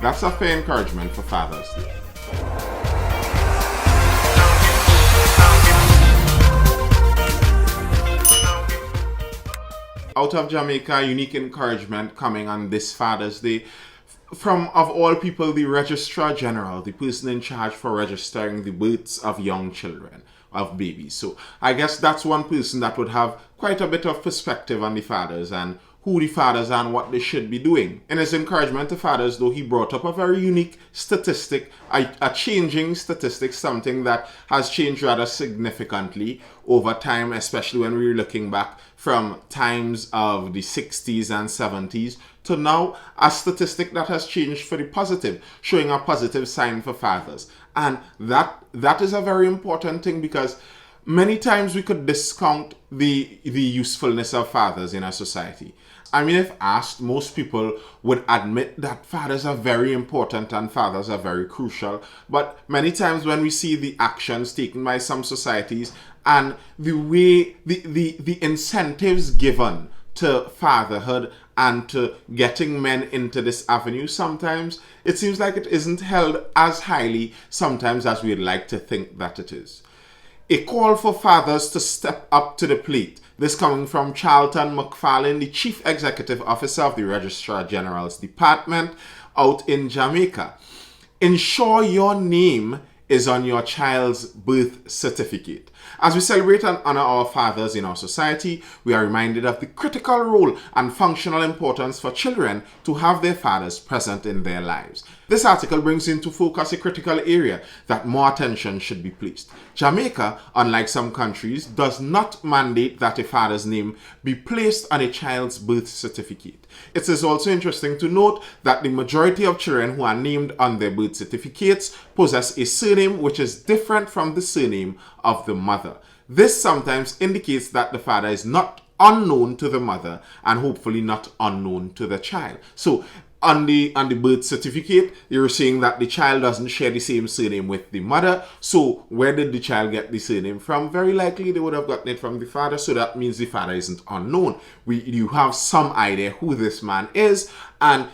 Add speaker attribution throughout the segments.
Speaker 1: That's a fair encouragement for Father's Day. Out of Jamaica, unique encouragement coming on this Father's Day from, of all people, the Registrar General, the person in charge for registering the births of young children, of babies. So I guess that's one person that would have quite a bit of perspective on the fathers and who the fathers are and what they should be doing. In his encouragement to fathers, though, he brought up a very unique statistic, a changing statistic, something that has changed rather significantly over time, especially when we're looking back from times of the 60s and 70s to now, a statistic that has changed for the positive, showing a positive sign for fathers. And that is a very important thing, because many times we could discount the usefulness of fathers in our society. I mean, if asked, most people would admit that fathers are very important and fathers are very crucial. But many times when we see the actions taken by some societies and the way, the incentives given to fatherhood and to getting men into this avenue, sometimes it seems like it isn't held as highly sometimes as we'd like to think that it is. A call for fathers to step up to the plate. This coming from Charlton McFarlane, the Chief Executive Officer of the Registrar General's Department out in Jamaica. Ensure your name is on your child's birth certificate. As we celebrate and honor our fathers in our society, we are reminded of the critical role and functional importance for children to have their fathers present in their lives. This article brings into focus a critical area that more attention should be placed. Jamaica, unlike some countries, does not mandate that a father's name be placed on a child's birth certificate. It is also interesting to note that the majority of children who are named on their birth certificates possess a surname which is different from the surname of the mother. This sometimes indicates that the father is not unknown to the mother and hopefully not unknown to the child. So on the birth certificate, you're saying that the child doesn't share the same surname with the mother. So where did the child get the surname from? Very likely they would have gotten it from the father. So that means the father isn't unknown. You have some idea who this man is, and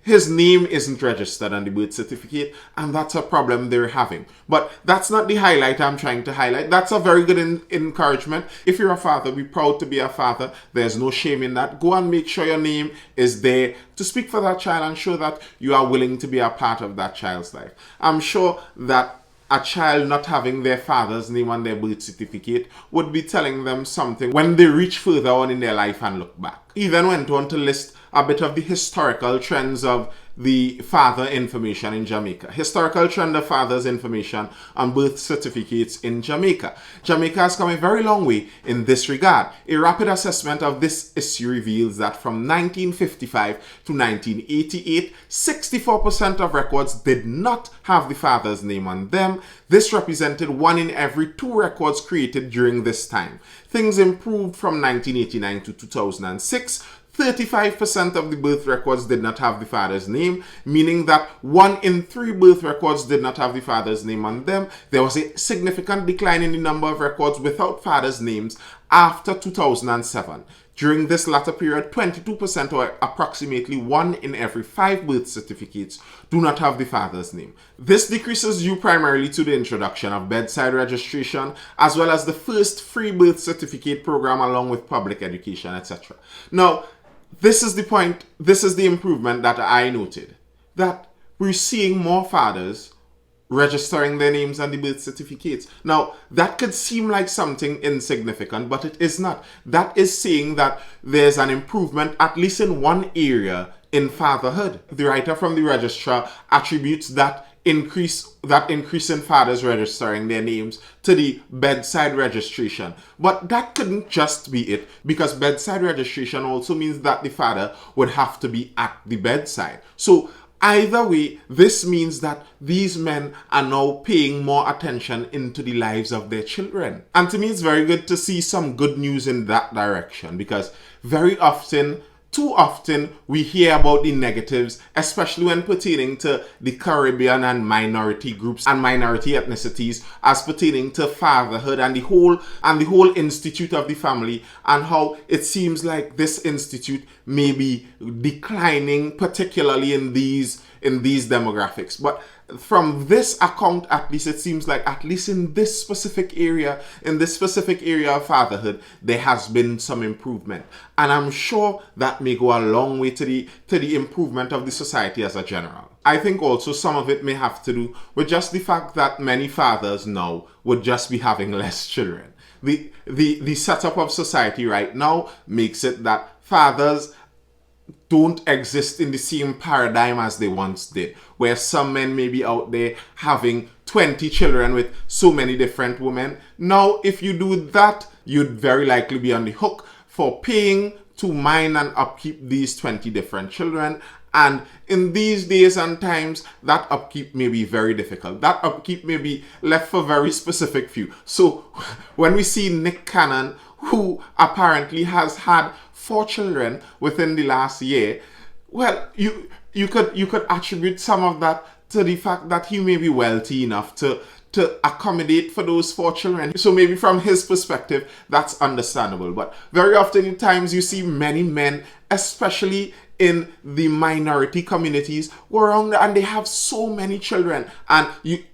Speaker 1: his name isn't registered on the birth certificate, and that's a problem they're having. But that's not the highlight I'm trying to highlight. That's a very good encouragement. If you're a father, be proud to be a father. There's no shame in that. Go and make sure your name is there to speak for that child and show that you are willing to be a part of that child's life. I'm sure that a child not having their father's name on their birth certificate would be telling them something when they reach further on in their life and look back. He then went on to list a bit of the historical trends of the father information in Jamaica. Historical trend of father's information on birth certificates in Jamaica. Jamaica has come a very long way in this regard. A rapid assessment of this issue reveals that from 1955 to 1988, 64% of records did not have the father's name on them. This represented 1 in every 2 records created during this time. Things improved from 1989 to 2006. 35% of the birth records did not have the father's name, meaning that 1 in 3 birth records did not have the father's name on them. There was a significant decline in the number of records without fathers' names after 2007. During this latter period, 22%, or approximately 1 in every 5 birth certificates, do not have the father's name. This decrease is due primarily to the introduction of bedside registration, as well as the first free birth certificate program along with public education, etc. Now, this is the point, this is the improvement that I noted, that we're seeing more fathers registering their names on the birth certificates. Now, that could seem like something insignificant, but it is not. That is saying that there's an improvement, at least in one area, in fatherhood. The writer from the Registrar attributes that increase in fathers registering their names to the bedside registration. But that couldn't just be it, because bedside registration also means that the father would have to be at the bedside. So either way, this means that these men are now paying more attention into the lives of their children. And to me, it's very good to see some good news in that direction, because very often, too often, we hear about the negatives, especially when pertaining to the Caribbean and minority groups and minority ethnicities, as pertaining to fatherhood and the whole institute of the family, and how it seems like this institute may be declining, particularly in these in these demographics. But from this account, at least it seems like, at least in this specific area of fatherhood, there has been some improvement. And I'm sure that may go a long way to the improvement of the society as a general. I think also some of it may have to do with just the fact that many fathers now would just be having less children. The setup of society right now makes it that fathers don't exist in the same paradigm as they once did, where some men may be out there having 20 children with so many different women. Now, if you do that, you'd very likely be on the hook for paying to mind and upkeep these 20 different children. And in these days and times, that upkeep may be very difficult. That upkeep may be left for very specific few. So when we see Nick Cannon, who apparently has had 4 children within the last year, well, you could attribute some of that to the fact that he may be wealthy enough to accommodate for those 4 children. So maybe from his perspective, that's understandable. But very often in times you see many men, especially in the minority communities, go around and they have so many children. And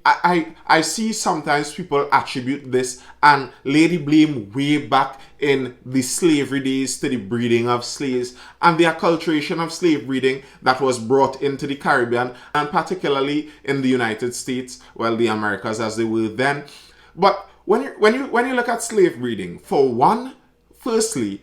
Speaker 1: I see sometimes people attribute this and lay the blame way back in the slavery days to the breeding of slaves and the acculturation of slave breeding that was brought into the Caribbean, and particularly in the United States, well, the Americas as they were then. But when you look at slave breeding, for one, firstly,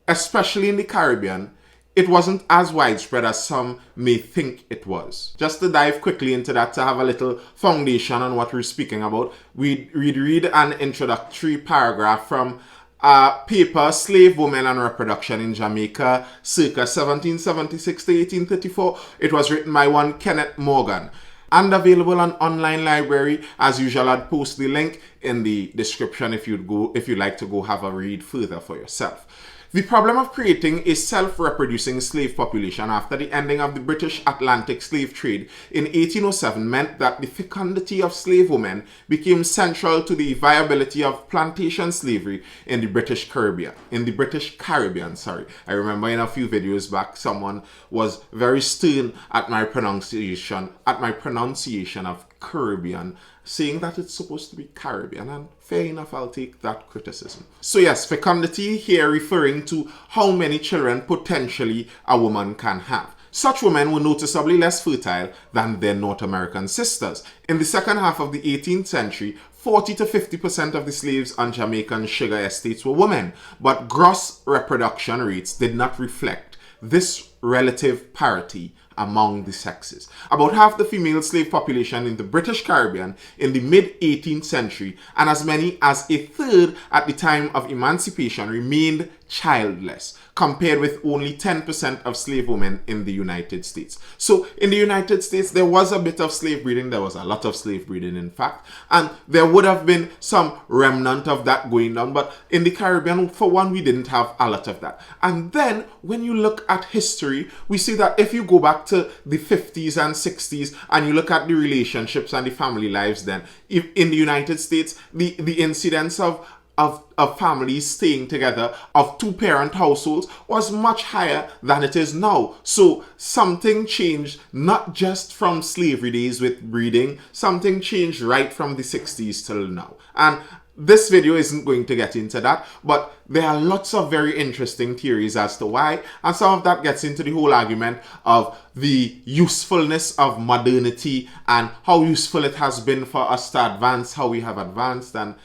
Speaker 1: especially in the Caribbean, it wasn't as widespread as some may think it was. Just to dive quickly into that, to have a little foundation on what we're speaking about, we'd read an introductory paragraph from a paper, Slave Women and Reproduction in Jamaica, circa 1776 to 1834. It was written by one Kenneth Morgan and available on online library. As usual, I'd post the link in the description if you'd like to go have a read further for yourself. The problem of creating a self-reproducing slave population after the ending of the British Atlantic slave trade in 1807 meant that the fecundity of slave women became central to the viability of plantation slavery in the British Caribbean. I remember in a few videos back, someone was very stern at my pronunciation of Caribbean, saying that it's supposed to be Caribbean, and fair enough, I'll take that criticism. So yes, fecundity here referring to how many children potentially a woman can have. Such women were noticeably less fertile than their North American sisters. In the second half of the 18th century, 40 to 50% of the slaves on Jamaican sugar estates were women, but gross reproduction rates did not reflect this relative parity among the sexes. About half the female slave population in the British Caribbean in the mid-18th century, and as many as a third at the time of emancipation, remained childless, compared with only 10% of slave women in the United States. So in the United States, there was a bit of slave breeding. There was a lot of slave breeding, in fact, and there would have been some remnant of that going on. But in the Caribbean, for one, we didn't have a lot of that. And then when you look at history, we see that if you go back to the 50s and 60s and you look at the relationships and the family lives then, in the United States, the incidence of families staying together, of 2-parent households, was much higher than it is now. So something changed, not just from slavery days with breeding, something changed right from the 60s till now. And this video isn't going to get into that, but there are lots of very interesting theories as to why, and some of that gets into the whole argument of the usefulness of modernity and how useful it has been for us to advance how we have advanced, and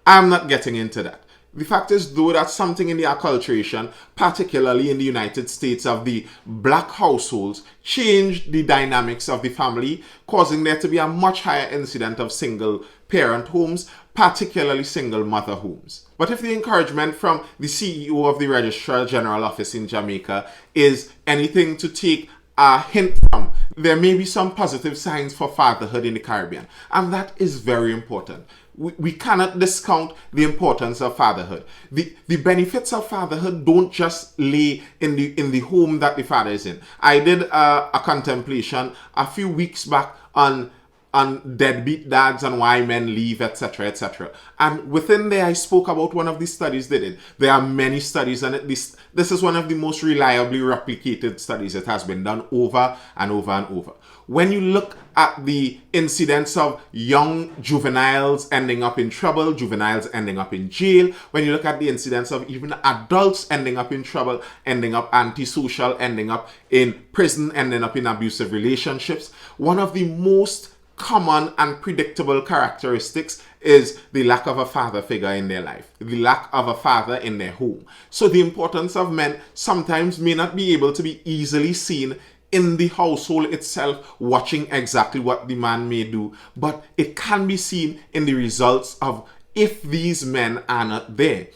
Speaker 1: I'm not getting into that. The fact is, though, that something in the acculturation, particularly in the United States, of the black households changed the dynamics of the family, causing there to be a much higher incidence of single-parent homes, particularly single-mother homes. But if the encouragement from the CEO of the Registrar General Office in Jamaica is anything to take a hint from, there may be some positive signs for fatherhood in the Caribbean, and that is very important. We cannot discount the importance of fatherhood. The benefits of fatherhood don't just lay in the home that the father is in. I did a contemplation a few weeks back on on deadbeat dads and why men leave, etc., etc. And within there, I spoke about one of the studies they did. There are many studies, and this is one of the most reliably replicated studies. It has been done over and over and over. When you look at the incidence of young juveniles ending up in trouble, juveniles ending up in jail, when you look at the incidence of even adults ending up in trouble, ending up antisocial, ending up in prison, ending up in abusive relationships, one of the most common and predictable characteristics is the lack of a father figure in their life, the lack of a father in their home. So the importance of men sometimes may not be able to be easily seen in the household itself, watching exactly what the man may do, but it can be seen in the results of if these men are not there.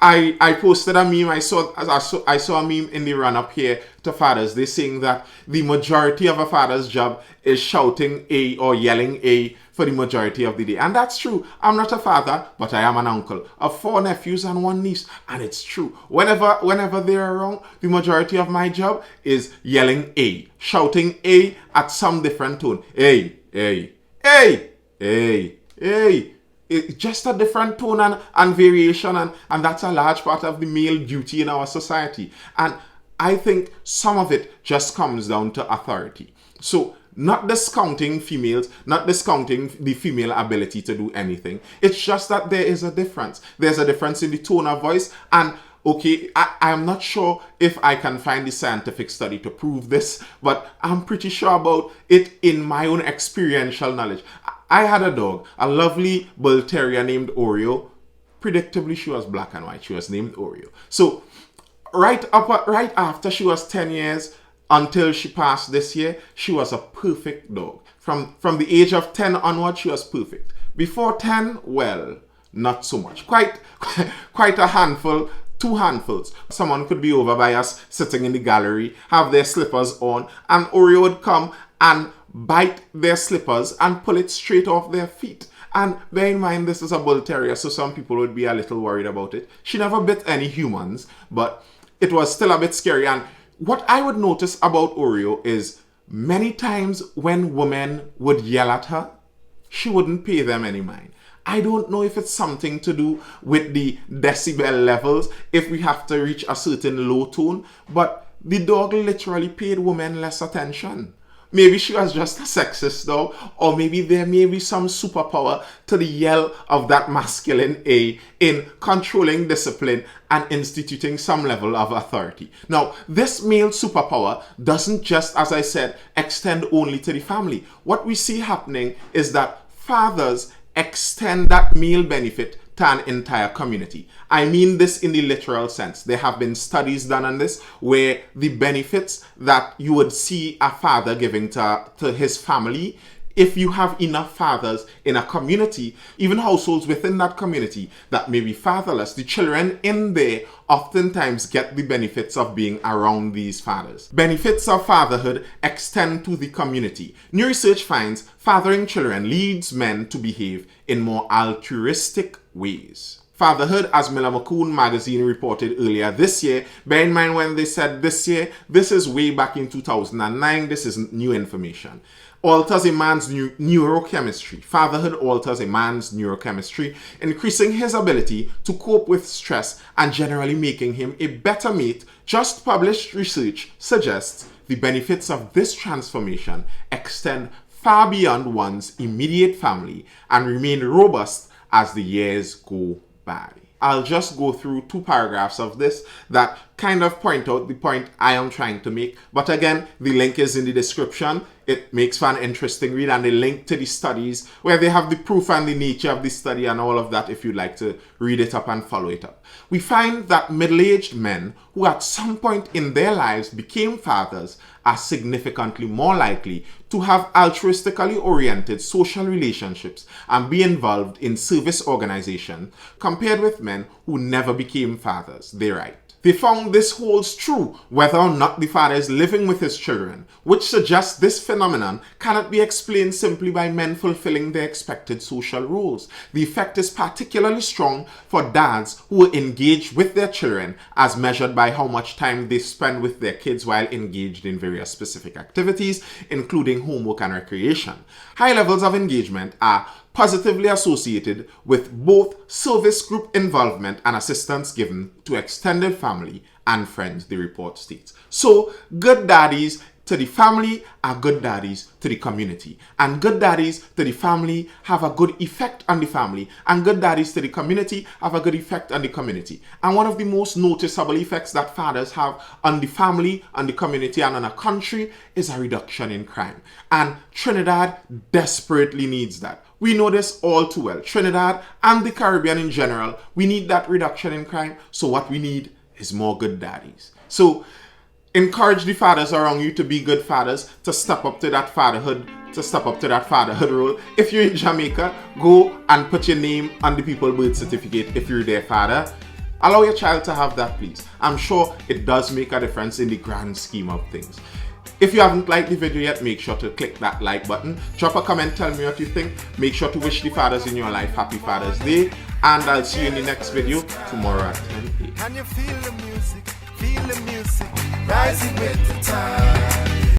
Speaker 1: I posted a meme. I saw a meme in the run up here to Father's Day saying that the majority of a father's job is shouting A or yelling A for the majority of the day. And that's true. I'm not a father, but I am an uncle of 4 nephews and 1 niece. And it's true. Whenever they're around, the majority of my job is yelling A, shouting A at some different tone. A, A, A, A, A. It's just a different tone and variation, and that's a large part of the male duty in our society. And I think some of it just comes down to authority. So not discounting females, not discounting the female ability to do anything. It's just that there is a difference. There's a difference in the tone of voice. And okay, I'm not sure if I can find the scientific study to prove this, but I'm pretty sure about it in my own experiential knowledge. I had a dog, a lovely bull terrier named Oreo. Predictably, she was black and white. She was named Oreo. So right after she was 10 years until she passed this year, she was a perfect dog. From the age of 10 onward, she was perfect. Before 10, well, not so much. Quite a handful. 2 handfuls. Someone could be over by us sitting in the gallery, have their slippers on, and Oreo would come and bite their slippers and pull it straight off their feet. And bear in mind, this is a bull terrier, so some people would be a little worried about it. She never bit any humans, but it was still a bit scary. And what I would notice about Oreo is many times when women would yell at her, she wouldn't pay them any mind. I don't know if it's something to do with the decibel levels, if we have to reach a certain low tone, but the dog literally paid women less attention. Maybe she was just a sexist dog, or maybe there may be some superpower to the yell of that masculine A in controlling discipline and instituting some level of authority. Now, this male superpower doesn't just, as I said, extend only to the family. What we see happening is that fathers extend that male benefit to an entire community. I mean this in the literal sense. There have been studies done on this where the benefits that you would see a father giving to his family, if you have enough fathers in a community, even households within that community that may be fatherless, the children in there oftentimes get the benefits of being around these fathers. Benefits of fatherhood extend to the community. New research finds fathering children leads men to behave in more altruistic ways. Fatherhood, as Miller McCune magazine reported earlier this year, bear in mind when they said this year, this is way back in 2009, this is new information, alters a man's neurochemistry. Fatherhood alters a man's neurochemistry, increasing his ability to cope with stress and generally making him a better mate. Just published research suggests the benefits of this transformation extend far beyond one's immediate family and remain robust as the years go by. I'll just go through 2 paragraphs of this that kind of point out the point I am trying to make. But again, the link is in the description. It makes for an interesting read, and the link to the studies where they have the proof and the nature of the study and all of that if you'd like to read it up and follow it up. We find that middle-aged men who at some point in their lives became fathers are significantly more likely to have altruistically oriented social relationships and be involved in service organization compared with men who never became fathers. They write, They found this holds true whether or not the father is living with his children, which suggests this phenomenon cannot be explained simply by men fulfilling their expected social roles. The effect is particularly strong for dads who are engaged with their children as measured by how much time they spend with their kids while engaged in various specific activities, including homework and recreation. High levels of engagement are positively associated with both service group involvement and assistance given to extended family and friends, the report states. So, good daddies to the family are good daddies to the community. And good daddies to the family have a good effect on the family. And good daddies to the community have a good effect on the community. And one of the most noticeable effects that fathers have on the family, on the community, and on a country is a reduction in crime. And Trinidad desperately needs that. We know this all too well. Trinidad and the Caribbean in general, we need that reduction in crime. So what we need is more good daddies. So encourage the fathers around you to be good fathers, to step up to that fatherhood, role. If you're in Jamaica, go and put your name on the people's birth certificate if you're their father. Allow your child to have that, please. I'm sure it does make a difference in the grand scheme of things. If you haven't liked the video yet, make sure to click that like button. Drop a comment, tell me what you think. Make sure to wish the fathers in your life Happy Father's Day. And I'll see you in the next video tomorrow at 10 a.m.
Speaker 2: Feel the music, rising with the time.